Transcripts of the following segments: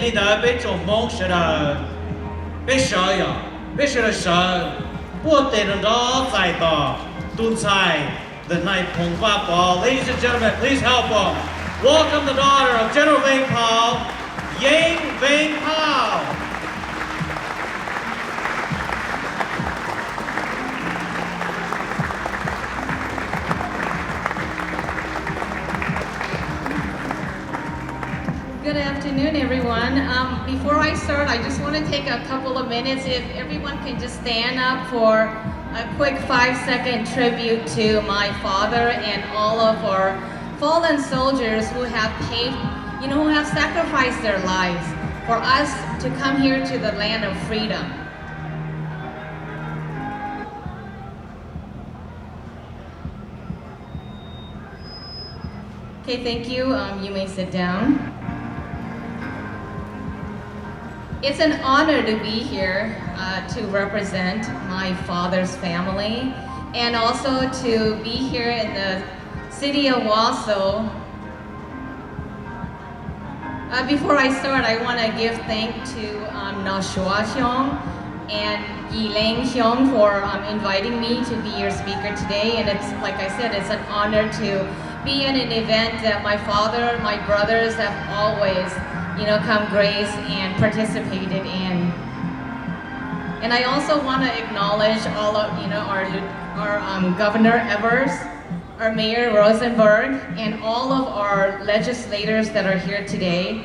你的被做梦是的，被蛇呀，被蛇的神，我得能到在的ntxhais the night Ying Vang-Pao. Ladies and gentlemen, please help them. Welcome the daughter of General Vang-Pao, Ying Vang-Pao. Good afternoon, everyone. Before I start, I just want to take a couple of minutes. If everyone can just stand up for a quick 5-second tribute to my father and all of our fallen soldiers who have paid, who have sacrificed their lives for us to come here to the land of freedom. Okay, thank you. You may sit down. It's an honor to be here to represent my father's family and also to be here in the city of Wausau. Before I start, I want to give thanks to ntxhais and Ying Vang-Pao for inviting me to be your speaker today. And it's, like I said, it's an honor to be in an event that my father, my brothers have always come grace and participated in. And I also want to acknowledge all of, our Governor Evers, our Mayor Rosenberg, and all of our legislators that are here today.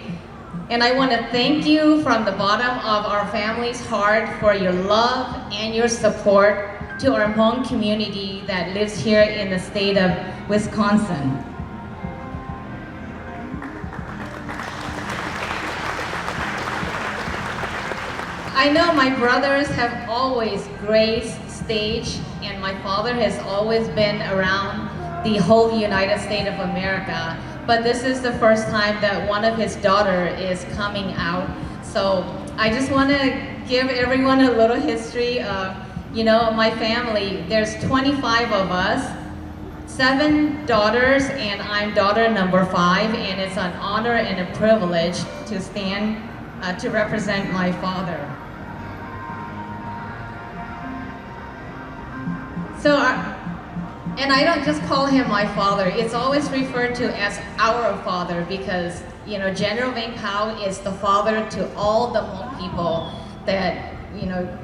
And I want to thank you from the bottom of our family's heart for your love and your support to our Hmong community that lives here in the state of Wisconsin. I know my brothers have always graced stage, and my father has always been around the whole United States of America. But this is the first time that one of his daughter is coming out. So I just want to give everyone a little history of, my family. There's 25 of us, 7 daughters, and I'm daughter number 5, and it's an honor and a privilege to stand to represent my father. So, and I don't just call him my father, it's always referred to as our father because, General Vang-Pao is the father to all the Hmong people that,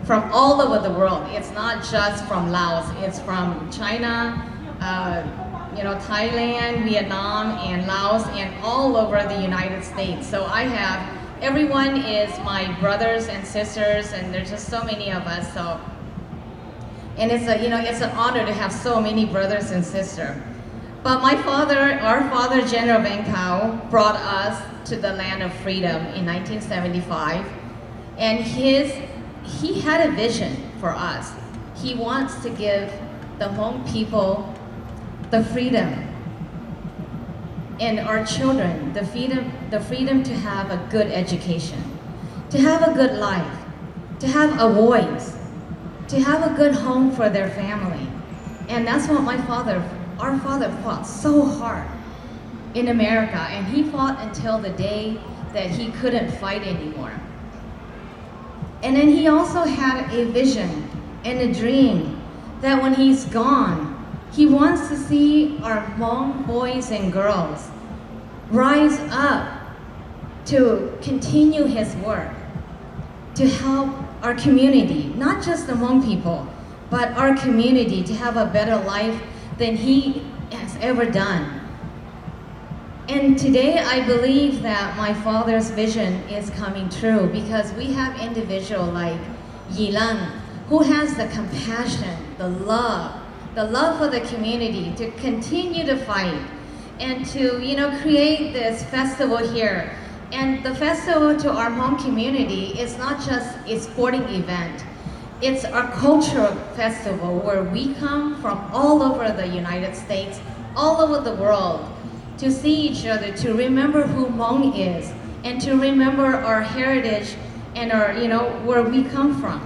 from all over the world. It's not just from Laos, it's from China, Thailand, Vietnam, and Laos, and all over the United States. So everyone is my brothers and sisters, and there's just so many of us. So. And it's an honor to have so many brothers and sisters. But our father, General Vang-Pao, brought us to the land of freedom in 1975. And he had a vision for us. He wants to give the Hmong people the freedom and our children the freedom to have a good education, to have a good life, to have a voice, to have a good home for their family. And that's what our father fought so hard in America, and he fought until the day that he couldn't fight anymore. And then he also had a vision and a dream that when he's gone, he wants to see our Hmong boys and girls rise up to continue his work, to help our community, not just the Hmong people, but our community to have a better life than he has ever done. And today I believe that my father's vision is coming true because we have individuals like Yilan, who has the compassion, the love for the community to continue to fight and to create this festival here. And the festival to our Hmong community is not just a sporting event. It's our cultural festival where we come from all over the United States, all over the world, to see each other, to remember who Hmong is, and to remember our heritage and our, where we come from.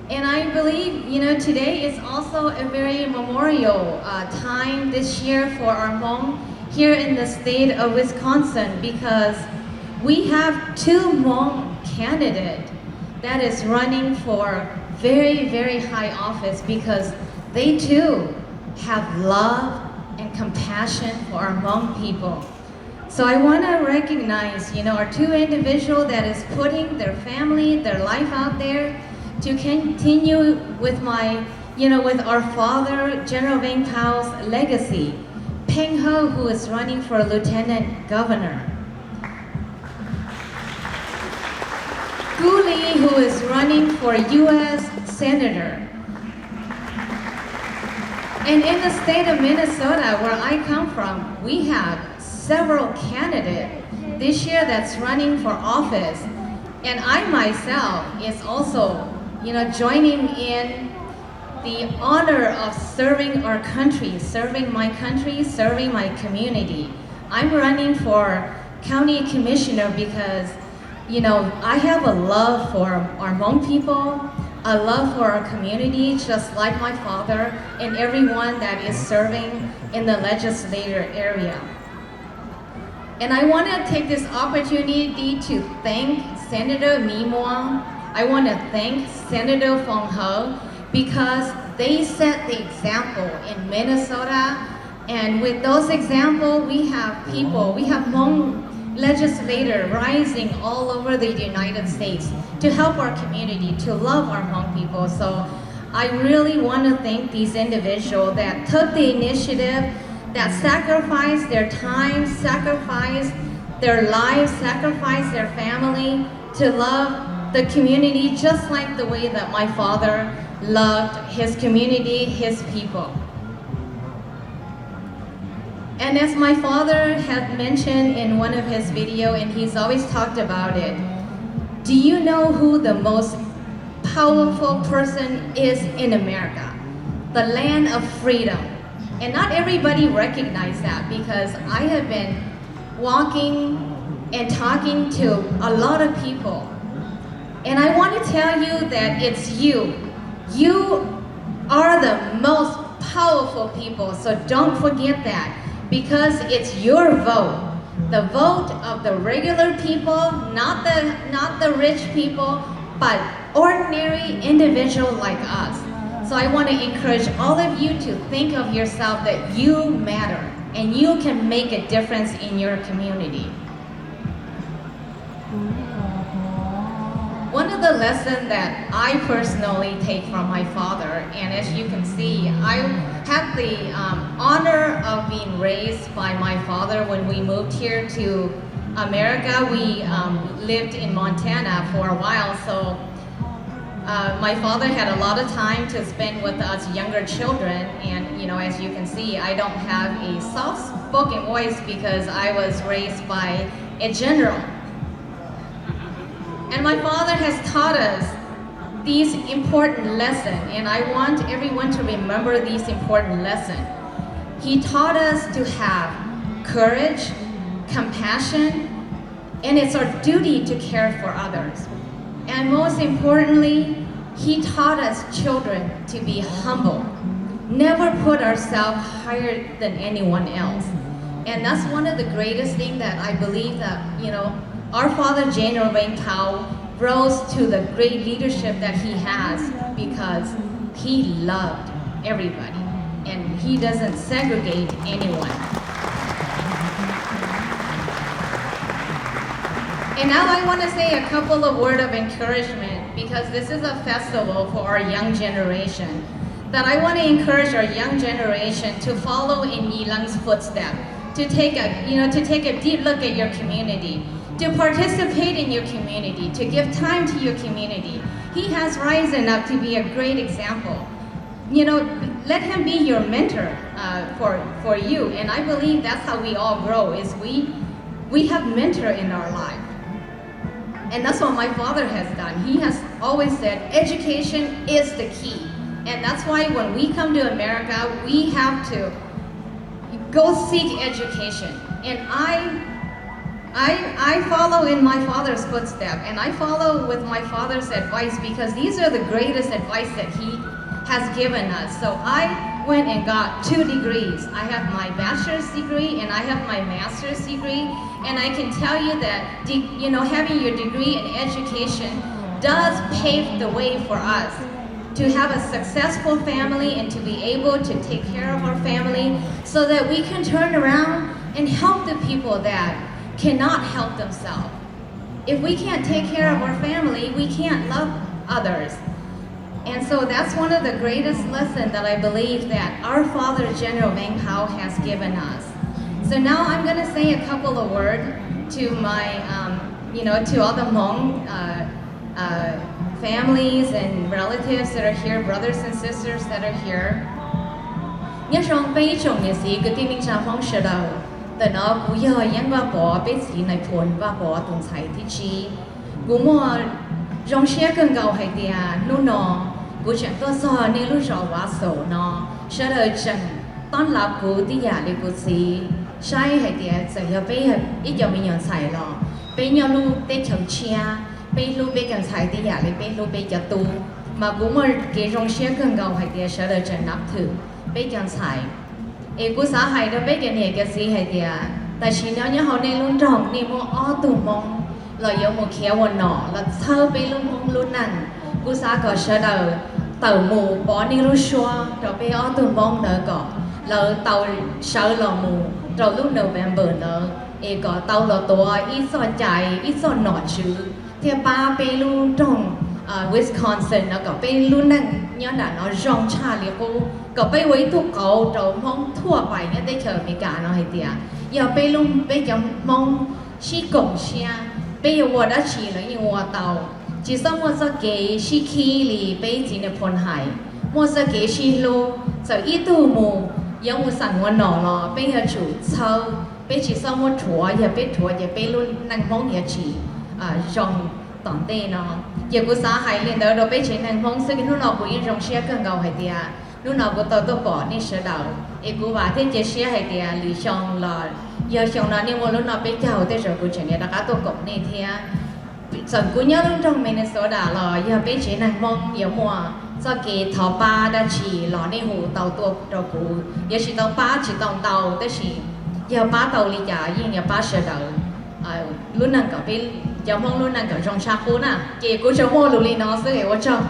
And I believe, today is also a very memorial time this year for our Hmong here in the state of Wisconsin because we have two Hmong candidates that is running for very, very high office because they too have love and compassion for our Hmong people. So I want to recognize, our two individuals that is putting their family, their life out there to continue with with our father, General Vang-Pao's legacy. Peng Ho, who is running for Lieutenant Governor. Gu Li, who is running for U.S. Senator. And in the state of Minnesota, where I come from, we have several candidates this year that's running for office. And I myself is also, joining in the honor of serving our country, serving my community. I'm running for county commissioner because, I have a love for our Hmong people, a love for our community, just like my father and everyone that is serving in the legislature area. And I want to take this opportunity to thank Senator Mi Muang. I want to thank Senator Phong Ho because they set the example in Minnesota. And with those examples, we have Hmong legislators rising all over the United States to help our community, to love our Hmong people. So I really want to thank these individuals that took the initiative, that sacrificed their time, sacrificed their lives, sacrificed their family to love the community just like the way that my father loved his community, his people. And as my father had mentioned in one of his videos, and he's always talked about it, do you know who the most powerful person is in America? The land of freedom. And not everybody recognizes that because I have been walking and talking to a lot of people. And I want to tell you that it's you. You are the most powerful people, so don't forget that because it's your vote. The vote of the regular people, not the rich people, but ordinary individuals like us. So I want to encourage all of you to think of yourself that you matter and you can make a difference in your community. One of the lessons that I personally take from my father, and as you can see, I had the honor of being raised by my father when we moved here to America. We lived in Montana for a while, so my father had a lot of time to spend with us younger children, and as you can see, I don't have a soft-spoken voice because I was raised by a general. And my father has taught us these important lessons, and I want everyone to remember these important lessons. He taught us to have courage, compassion, and it's our duty to care for others. And most importantly, he taught us children to be humble, never put ourselves higher than anyone else. And that's one of the greatest things that I believe that, our father, General Vang-Pao, rose to the great leadership that he has because he loved everybody and he doesn't segregate anyone. And now I want to say a couple of words of encouragement because this is a festival for our young generation. That I want to encourage our young generation to follow in Yilang's footsteps, to take a deep look at your community, to participate in your community, to give time to your community. He has risen up to be a great example. Let him be your mentor for you. And I believe that's how we all grow, is we have mentor in our life. And that's what my father has done. He has always said education is the key. And that's why when we come to America, we have to go seek education. And I follow in my father's footsteps, and I follow with my father's advice because these are the greatest advice that he has given us. So I went and got 2 degrees. I have my bachelor's degree and I have my master's degree. And I can tell you that, having your degree in education does pave the way for us to have a successful family and to be able to take care of our family so that we can turn around and help the people that cannot help themselves. If we can't take care of our family, we can't love others. And so that's one of the greatest lessons that I believe that our father, General Vang-Pao, has given us. So now I'm going to say a couple of words to my, to all the Hmong families and relatives that are here, brothers and sisters that are here. Nhớ rằng bây giờ như gì cái tin mình cha phong sẽ đầu,แต่nóกูย่อยยังว่าบ่เป็นสีในผลว่าบ่ตรงใส่ที่ชีกูมัวรองเชียกันเก่าให้เดียนู่นนอกูฉันตัวซอในลูกจอวาโสนอเชื่อเลยจังต้อนรับกูที่อยากเลยกูสีใช่ให้เดียจะ要被一有没有ใส่หรอเป็นยอลูกได้เฉียวเชียเป็นลูกเป็นกันใส่ที่อยากเลยเป็นลูกเป็นจัตุมากูมัวเกรองเชียกันเก่าให้เดียเชื่อเลยจังนับถือเป็นกันใส่กูสาหายเราเป็นกันเนี่ยกันสีให้เดียแต่ชีนี้เนี่ยเขาในรุ่นรองนี่มัวอ้อตุ่มมองเรายังมัวเขียววันหนอเราเท่าไปรุ่นมองรุ่นนั้นกูสาก็เชื่อเลยเต่าหมูป้อนี่รู้ชัวเราไปอ้อตุ่มมองเนอะก่อนเราเต่าเชื่อเราหมูเรารุ่นโนเวมเบอร์เนอะก็เต่าเราตัวอีสอนใจอีสอนหนอชื่อเทียป้าไปรุ่นตรงวิสคอนซินแล้วก็ไปรุ่นนั้นย้อนหลังเราจองชาเลียกูก็ไปไว้ทุกเขาเรามองทั่วไปเนี่ยได้เจออเมริกาเนาะไอเดียอย่าไปลุ่มไปจะมองชีกงเชียไปวัวดัชชีหรือยังวัวเตาจีสมัวสเกชีคีลีไปจีนพลหายมัวสเกชีโลจะอีตูมูยังมัวสั่งวันหนอรอไปเหจูเช่าไปจีสมัวถัวอย่าไปถัวอย่าไปลุ่นนั่งมองอย่าจีจองตอนเต้เนาะอย่ากูสาหายเรียนเดี๋ยวเราไปเช็คนั่งมองซึ่งทุกเรากูยังจงเชียกันเก่าไอเดียlúc nào cũng tôi bỏ đi sửa đầu, em cũng bảo thế chế xe hay thì lì xong là giờ xong là nếu mà lúc nào biết chào thế rồi cũng chỉ là các tôi cũng này thì xong cũng nhớ lúc trong mình số đã là giờ biết chế năng mong giờ mùa sau khi thọ ba đã chỉ làในหูtàu tôi rồi cũng giờ chỉ tàu ba chỉ tàu thế chỉ giờ ba tàu lì trả nhưng giờ ba sửa đầu lúc nào cũng biết giờ mong lúc nào cũng trong xa cũ nè chị cũng cho mua lù lì nó sẽ hiểu cho